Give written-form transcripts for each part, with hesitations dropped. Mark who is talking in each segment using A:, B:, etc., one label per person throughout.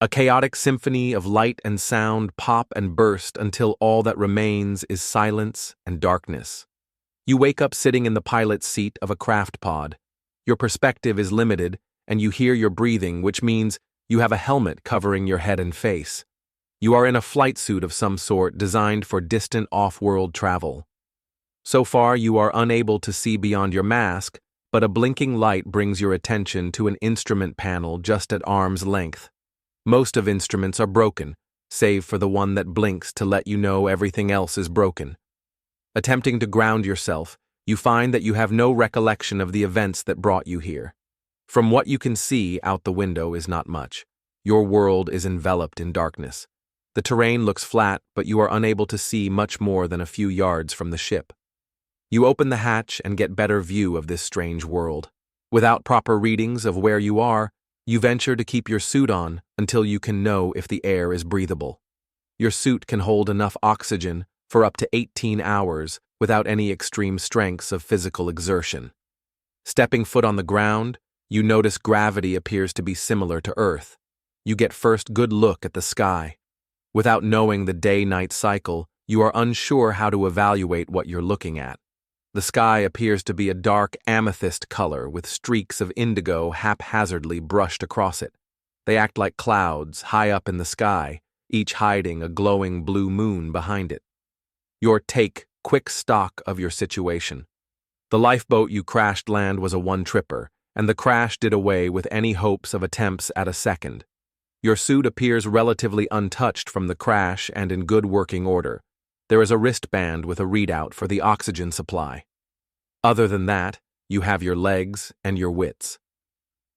A: A chaotic symphony of light and sound pop and burst until all that remains is silence and darkness. You wake up sitting in the pilot's seat of a craft pod. Your perspective is limited, and you hear your breathing, which means you have a helmet covering your head and face. You are in a flight suit of some sort designed for distant off-world travel. So far, you are unable to see beyond your mask, but a blinking light brings your attention to an instrument panel just at arm's length. Most of instruments are broken, save for the one that blinks to let you know everything else is broken. Attempting to ground yourself, you find that you have no recollection of the events that brought you here. From what you can see out the window is not much. Your world is enveloped in darkness. The terrain looks flat, but you are unable to see much more than a few yards from the ship. You open the hatch and get better view of this strange world. Without proper readings of where you are, you venture to keep your suit on until you can know if the air is breathable. Your suit can hold enough oxygen for up to 18 hours without any extreme strengths of physical exertion. Stepping foot on the ground, you notice gravity appears to be similar to Earth. You get first good look at the sky. Without knowing the day-night cycle, you are unsure how to evaluate what you're looking at. The sky appears to be a dark amethyst color with streaks of indigo haphazardly brushed across it. They act like clouds high up in the sky, each hiding a glowing blue moon behind it. Take quick stock of your situation. The lifeboat you crashed land was a one-tripper, and the crash did away with any hopes of attempts at a second. Your suit appears relatively untouched from the crash and in good working order. There is a wristband with a readout for the oxygen supply. Other than that, you have your legs and your wits.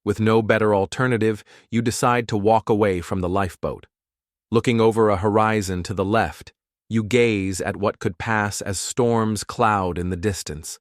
A: With no better alternative, you decide to walk away from the lifeboat. Looking over a horizon to the left, you gaze at what could pass as storm's cloud in the distance.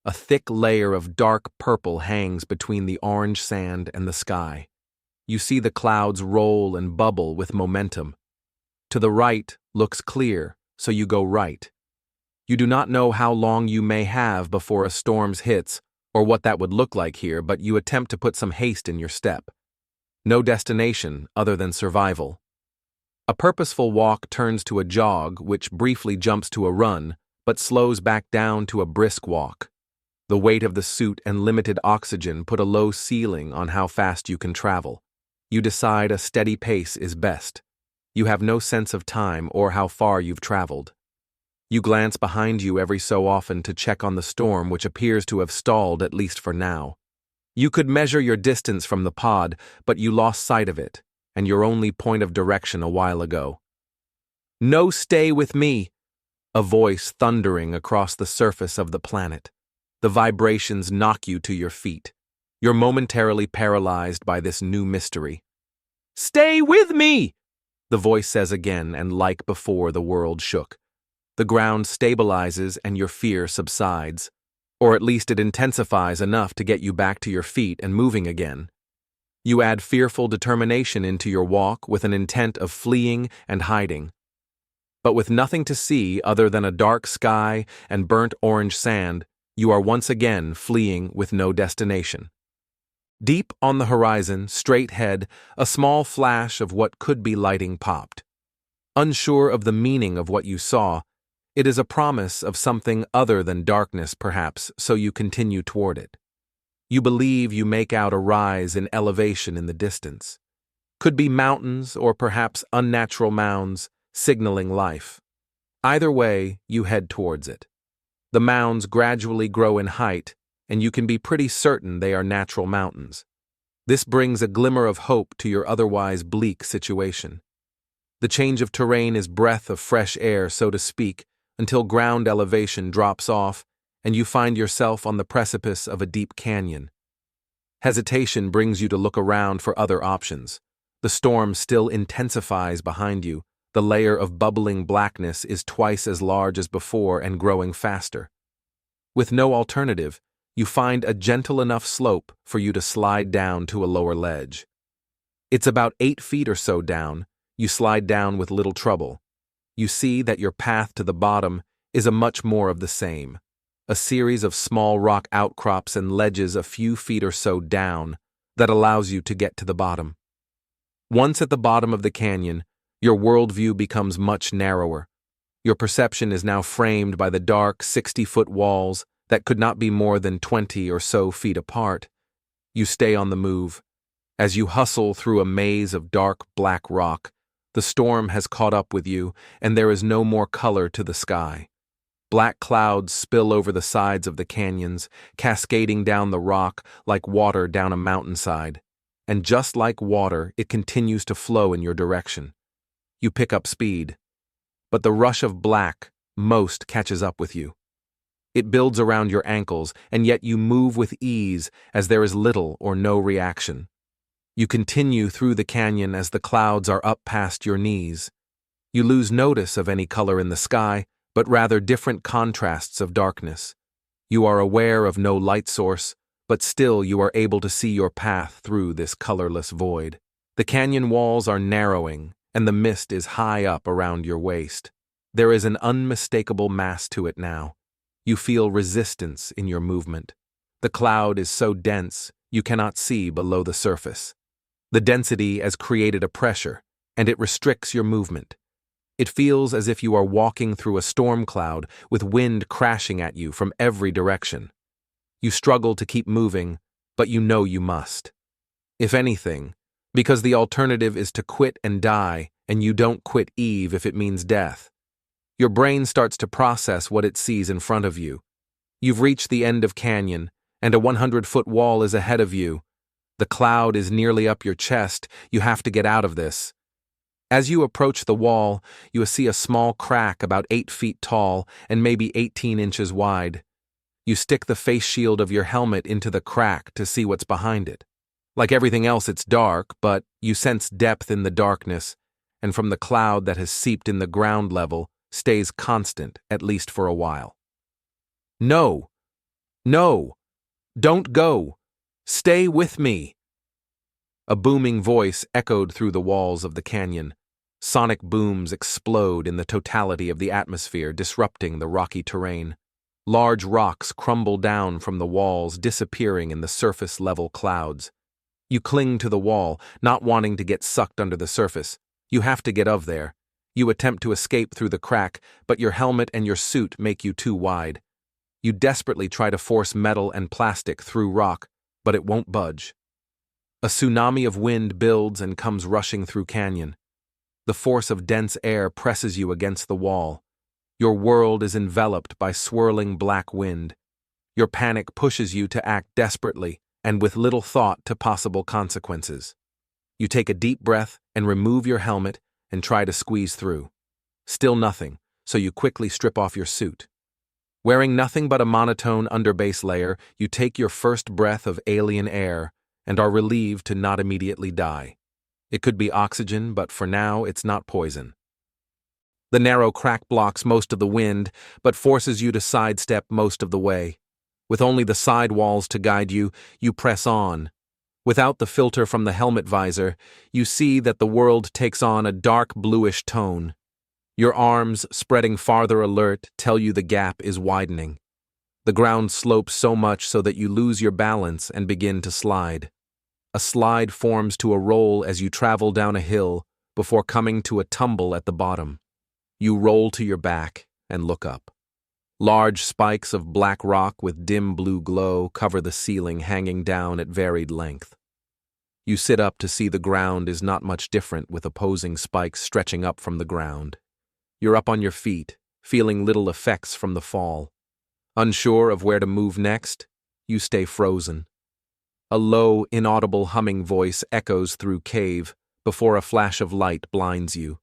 A: A thick layer of dark purple hangs between the orange sand and the sky. You see the clouds roll and bubble with momentum. To the right looks clear, so you go right. You do not know how long you may have before a storm hits or what that would look like here, but you attempt to put some haste in your step. No destination other than survival. A purposeful walk turns to a jog, which briefly jumps to a run, but slows back down to a brisk walk. The weight of the suit and limited oxygen put a low ceiling on how fast you can travel. You decide a steady pace is best. You have no sense of time or how far you've traveled. You glance behind you every so often to check on the storm, which appears to have stalled at least for now. You could measure your distance from the pod, but you lost sight of it, and your only point of direction a while ago. "No, stay with me!" A voice thundering across the surface of the planet. The vibrations knock you to your feet. You're momentarily paralyzed by this new mystery. "Stay with me!" the voice says again, and like before, the world shook. The ground stabilizes and your fear subsides. Or at least it intensifies enough to get you back to your feet and moving again. You add fearful determination into your walk with an intent of fleeing and hiding. But with nothing to see other than a dark sky and burnt orange sand, you are once again fleeing with no destination. Deep on the horizon, straight ahead, a small flash of what could be lighting popped. Unsure of the meaning of what you saw, it is a promise of something other than darkness perhaps, so you continue toward it. You believe you make out a rise in elevation in the distance. Could be mountains or perhaps unnatural mounds, signaling life. Either way, you head towards it. The mounds gradually grow in height, and you can be pretty certain they are natural mountains. This brings a glimmer of hope to your otherwise bleak situation. The change of terrain is breath of fresh air, so to speak, until ground elevation drops off, and you find yourself on the precipice of a deep canyon. Hesitation brings you to look around for other options. The storm still intensifies behind you. The layer of bubbling blackness is twice as large as before and growing faster. With no alternative, you find a gentle enough slope for you to slide down to a lower ledge. It's about 8 feet or so down. You slide down with little trouble. You see that your path to the bottom is a much more of the same. A series of small rock outcrops and ledges a few feet or so down that allows you to get to the bottom. Once at the bottom of the canyon, your worldview becomes much narrower. Your perception is now framed by the dark 60-foot walls that could not be more than 20 or so feet apart. You stay on the move. As you hustle through a maze of dark black rock, the storm has caught up with you, and there is no more color to the sky. Black clouds spill over the sides of the canyons, cascading down the rock like water down a mountainside. And just like water, it continues to flow in your direction. You pick up speed, but the rush of black most catches up with you. It builds around your ankles, and yet you move with ease as there is little or no reaction. You continue through the canyon as the clouds are up past your knees. You lose notice of any color in the sky, but rather different contrasts of darkness. You are aware of no light source, but still you are able to see your path through this colorless void. The canyon walls are narrowing, and the mist is high up around your waist. There is an unmistakable mass to it now. You feel resistance in your movement. The cloud is so dense, you cannot see below the surface. The density has created a pressure, and it restricts your movement. It feels as if you are walking through a storm cloud with wind crashing at you from every direction. You struggle to keep moving, but you know you must. If anything, because the alternative is to quit and die, and you don't quit Eve if it means death. Your brain starts to process what it sees in front of you. You've reached the end of canyon, and a 100-foot wall is ahead of you. The cloud is nearly up your chest. You have to get out of this. As you approach the wall, you see a small crack about 8 feet tall and maybe 18 inches wide. You stick the face shield of your helmet into the crack to see what's behind it. Like everything else, it's dark, but you sense depth in the darkness, and from the cloud that has seeped in the ground level stays constant, at least for a while. No! No! Don't go! Stay with me! A booming voice echoed through the walls of the canyon. Sonic booms explode in the totality of the atmosphere, disrupting the rocky terrain. Large rocks crumble down from the walls, disappearing in the surface-level clouds. You cling to the wall, not wanting to get sucked under the surface. You have to get of there. You attempt to escape through the crack, but your helmet and your suit make you too wide. You desperately try to force metal and plastic through rock, but it won't budge. A tsunami of wind builds and comes rushing through canyon. The force of dense air presses you against the wall. Your world is enveloped by swirling black wind. Your panic pushes you to act desperately and with little thought to possible consequences. You take a deep breath and remove your helmet and try to squeeze through. Still nothing, so you quickly strip off your suit. Wearing nothing but a monotone underbase layer, you take your first breath of alien air and are relieved to not immediately die. It could be oxygen, but for now it's not poison. The narrow crack blocks most of the wind, but forces you to sidestep most of the way. With only the side walls to guide you, you press on. Without the filter from the helmet visor, you see that the world takes on a dark bluish tone. Your arms, spreading farther alert, tell you the gap is widening. The ground slopes so much so that you lose your balance and begin to slide. A slide forms to a roll as you travel down a hill before coming to a tumble at the bottom. You roll to your back and look up. Large spikes of black rock with dim blue glow cover the ceiling, hanging down at varied length. You sit up to see the ground is not much different, with opposing spikes stretching up from the ground. You're up on your feet, feeling little effects from the fall. Unsure of where to move next, you stay frozen. A low, inaudible humming voice echoes through cave before a flash of light blinds you.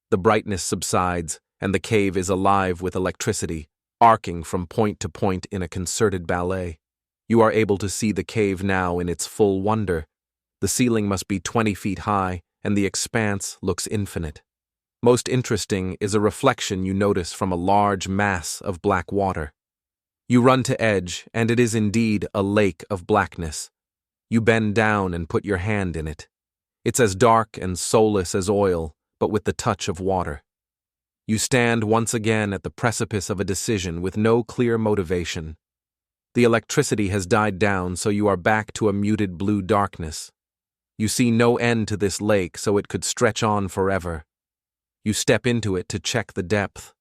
A: The brightness subsides, and the cave is alive with electricity, arcing from point to point in a concerted ballet. You are able to see the cave now in its full wonder. The ceiling must be 20 feet high, and the expanse looks infinite. Most interesting is a reflection you notice from a large mass of black water. You run to edge, and it is indeed a lake of blackness. You bend down and put your hand in it. It's as dark and soulless as oil, but with the touch of water. You stand once again at the precipice of a decision with no clear motivation. The electricity has died down, so you are back to a muted blue darkness. You see no end to this lake, so it could stretch on forever. You step into it to check the depth.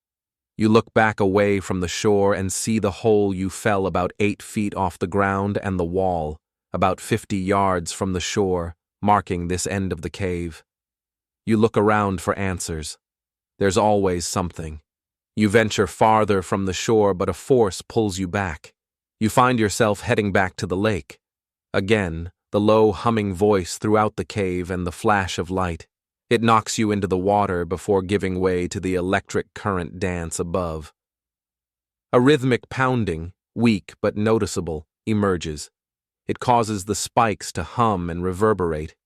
A: You look back away from the shore and see the hole you fell about 8 feet off the ground and the wall, about 50 yards from the shore, marking this end of the cave. You look around for answers. There's always something. You venture farther from the shore, but a force pulls you back. You find yourself heading back to the lake. Again, the low humming voice throughout the cave and the flash of light. It knocks you into the water before giving way to the electric current dance above. A rhythmic pounding, weak but noticeable, emerges. It causes the spikes to hum and reverberate.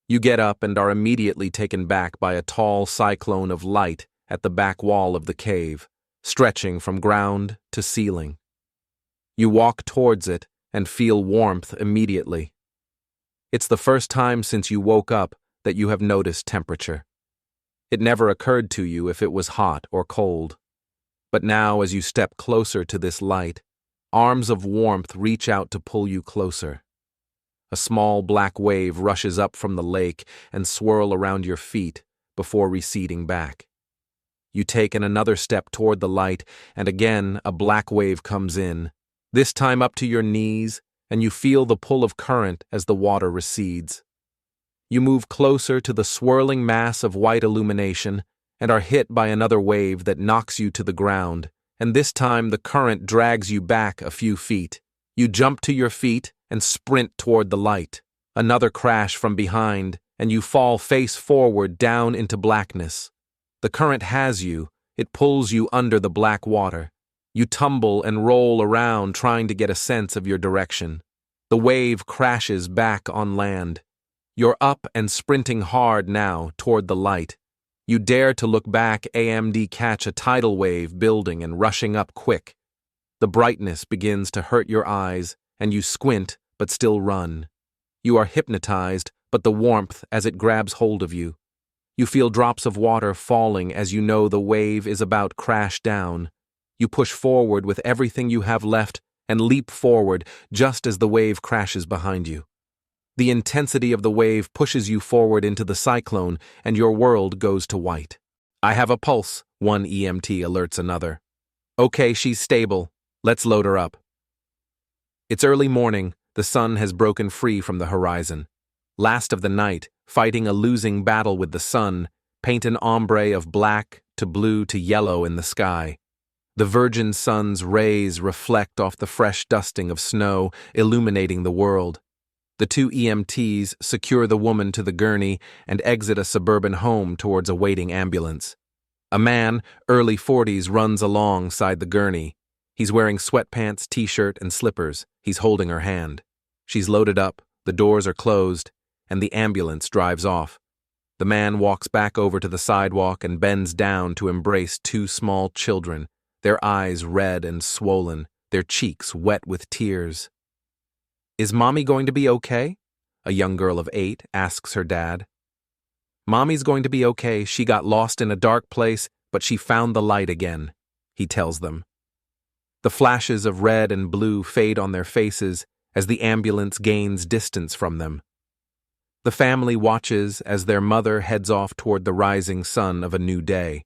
A: You get up and are immediately taken back by a tall cyclone of light at the back wall of the cave, stretching from ground to ceiling. You walk towards it and feel warmth immediately. It's the first time since you woke up that you have noticed temperature. It never occurred to you if it was hot or cold. But now, as you step closer to this light, arms of warmth reach out to pull you closer. A small black wave rushes up from the lake and swirls around your feet before receding back. You take another step toward the light, and again a black wave comes in, this time up to your knees, and you feel the pull of current as the water recedes. You move closer to the swirling mass of white illumination and are hit by another wave that knocks you to the ground, and this time the current drags you back a few feet. You jump to your feet and sprint toward the light. Another crash from behind, and you fall face forward down into blackness. The current has you. It pulls you under the black water. You tumble and roll around trying to get a sense of your direction. The wave crashes back on land. You're up and sprinting hard now toward the light. You dare to look back and catch a tidal wave building and rushing up quick. The brightness begins to hurt your eyes, and you squint but still run. You are hypnotized, but the warmth as it grabs hold of you. You feel drops of water falling as you know the wave is about to crash down. You push forward with everything you have left and leap forward just as the wave crashes behind you. The intensity of the wave pushes you forward into the cyclone, and your world goes to white. "I have a pulse," one EMT alerts another. "Okay, she's stable. Let's load her up." It's early morning. The sun has broken free from the horizon. Last of the night, fighting a losing battle with the sun, paint an ombre of black to blue to yellow in the sky. The virgin sun's rays reflect off the fresh dusting of snow, illuminating the world. The two EMTs secure the woman to the gurney and exit a suburban home towards a waiting ambulance. A man, early 40s, runs alongside the gurney. He's wearing sweatpants, t-shirt, and slippers. He's holding her hand. She's loaded up, the doors are closed, and the ambulance drives off. The man walks back over to the sidewalk and bends down to embrace two small children, their eyes red and swollen, their cheeks wet with tears. "Is Mommy going to be okay?" a young girl of 8 asks her dad. "Mommy's going to be okay. She got lost in a dark place, but she found the light again," he tells them. The flashes of red and blue fade on their faces as the ambulance gains distance from them. The family watches as their mother heads off toward the rising sun of a new day.